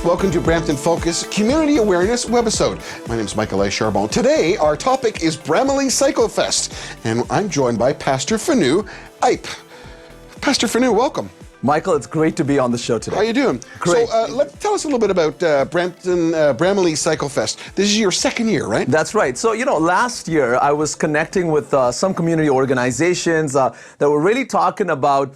Welcome to Brampton Focus Community Awareness Webisode. My name is Michael A. Charbon. Today, our topic is Brampton CycleFest, and I'm joined by Pastor Fanu Ipe. Pastor Fanu, welcome. Michael, it's great to be on the show today. How are you doing? Great. So tell us a little bit about Brampton CycleFest. This is your second year, right? That's right. So, last year I was connecting with some community organizations that were really talking about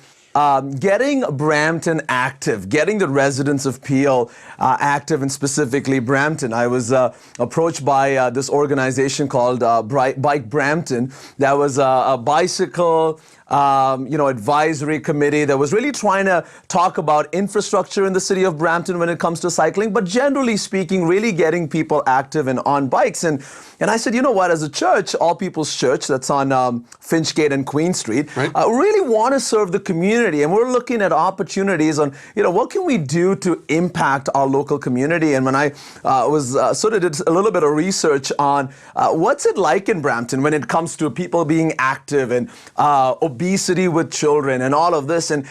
getting Brampton active, getting the residents of Peel active, and specifically Brampton. I was approached by this organization called Bike Brampton. That was a bicycle advisory committee that was really trying to talk about infrastructure in the city of Brampton when it comes to cycling, but generally speaking, really getting people active and on bikes. And I said, you know what, as a church, All People's Church, that's on Finchgate and Queen Street, right, really want to serve the community. And we're looking at opportunities on, what can we do to impact our local community? And when I was did a little bit of research on what's it like in Brampton when it comes to people being active and obesity with children and all of this, and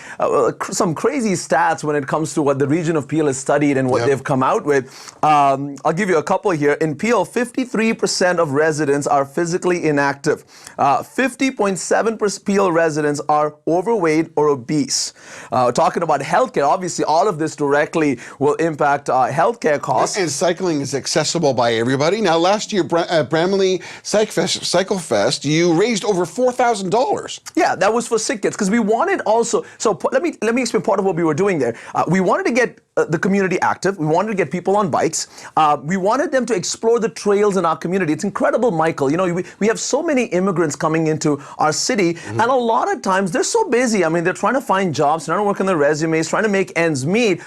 some crazy stats when it comes to what the region of Peel has studied and what they've come out with. I'll give you a couple here. In Peel, 53% of residents are physically inactive. 50.7% Peel residents are overweight or obese. Talking about healthcare, obviously all of this directly will impact healthcare costs. And cycling is accessible by everybody. Now, last year, Brampton CycleFest, you raised over $4,000. Yeah, that was for sick kids, because we wanted also, so let me explain part of what we were doing there. We wanted to get the community active. We wanted to get people on bikes. We wanted them to explore the trails in our community. It's incredible, Michael. We have so many immigrants coming into our city, and a lot of times they're so busy. I mean, they're trying to find jobs, trying to work on their resumes, trying to make ends meet.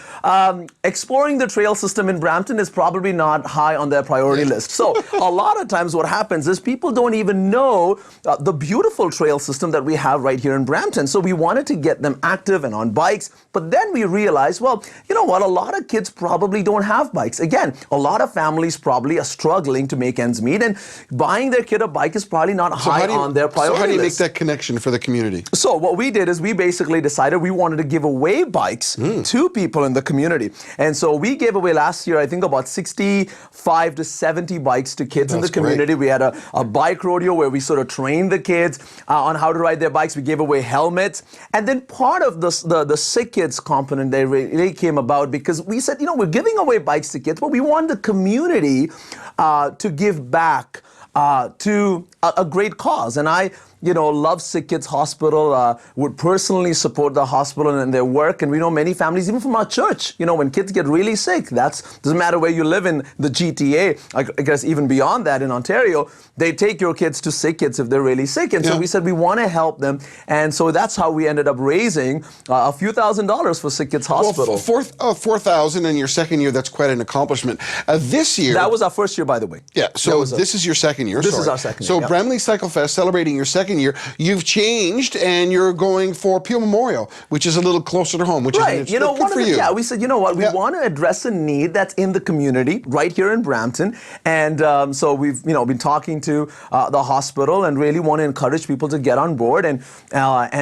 Exploring the trail system in Brampton is probably not high on their priority list. So a lot of times what happens is people don't even know the beautiful trail system that we have right here in Brampton. So we wanted to get them active and on bikes, but then we realized, well, you know what? A lot of kids probably don't have bikes. Again, a lot of families probably are struggling to make ends meet, and buying their kid a bike is probably not high on their priority list. So how do you make that connection for the community? So what we did is we basically decided we wanted to give away bikes to people in the community. And so we gave away last year, I think, about 65 to 70 bikes to kids in the community. Great. We had a bike rodeo where we sort of trained the kids on how to ride their bikes. We gave away helmets. And then part of the sick kids component, they really came about because we said, we're giving away bikes to kids, but we want the community to give back to a great cause. And I love Sick Kids Hospital, would personally support the hospital and their work. And we know many families, even from our church, when kids get really sick, doesn't matter where you live in the GTA, I guess even beyond that in Ontario, they take your kids to Sick Kids if they're really sick. And so we said we want to help them. And so that's how we ended up raising a few $1,000s for Sick Kids Hospital. Well, 4,000 in your second year, that's quite an accomplishment. This year... That was our first year, by the way. Yeah, so this is your second year. This is our second year. So Brampton CycleFest, celebrating your second year, you've changed and you're going for Peel Memorial, which is a little closer to home, which is good for you. Yeah, we said, what, we want to address a need that's in the community right here in Brampton. And so we've, been talking to the hospital and really want to encourage people to get on board and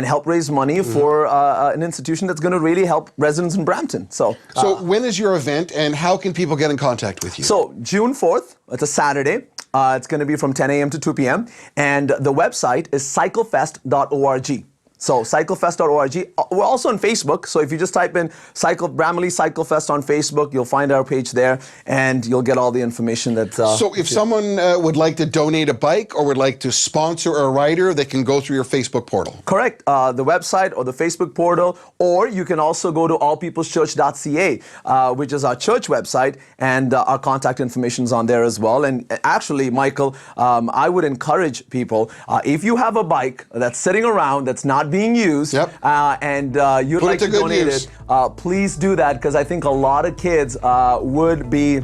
help raise money for an institution that's going to really help residents in Brampton. So when is your event and how can people get in contact with you? So June 4th, it's a Saturday. It's going to be from 10 a.m. to 2 p.m. And the website is cyclefest.org. So cyclefest.org. We're also on Facebook. So if you just type in Brampton CycleFest on Facebook, you'll find our page there and you'll get all the information that... So if someone would like to donate a bike or would like to sponsor a rider, they can go through your Facebook portal. Correct. The website or the Facebook portal, or you can also go to allpeopleschurch.ca, which is our church website, and our contact information is on there as well. And actually, Michael, I would encourage people, if you have a bike that's sitting around, that's not being used, and you'd like to donate it, please do that, because I think a lot of kids would be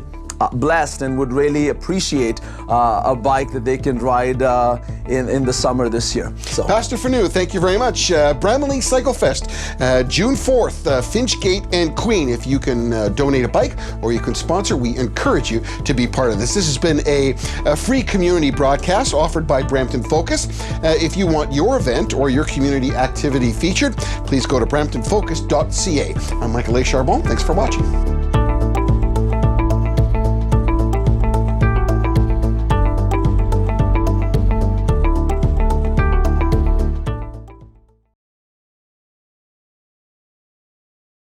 blessed and would really appreciate a bike that they can ride in the summer this year. So, Pastor Fanu, thank you very much. Brampton CycleFest, June 4th, Finchgate and Queen. If you can donate a bike or you can sponsor, we encourage you to be part of this. This has been a free community broadcast offered by Brampton Focus. If you want your event or your community activity featured, please go to bramptonfocus.ca. I'm Michael A. Charbon. Thanks for watching.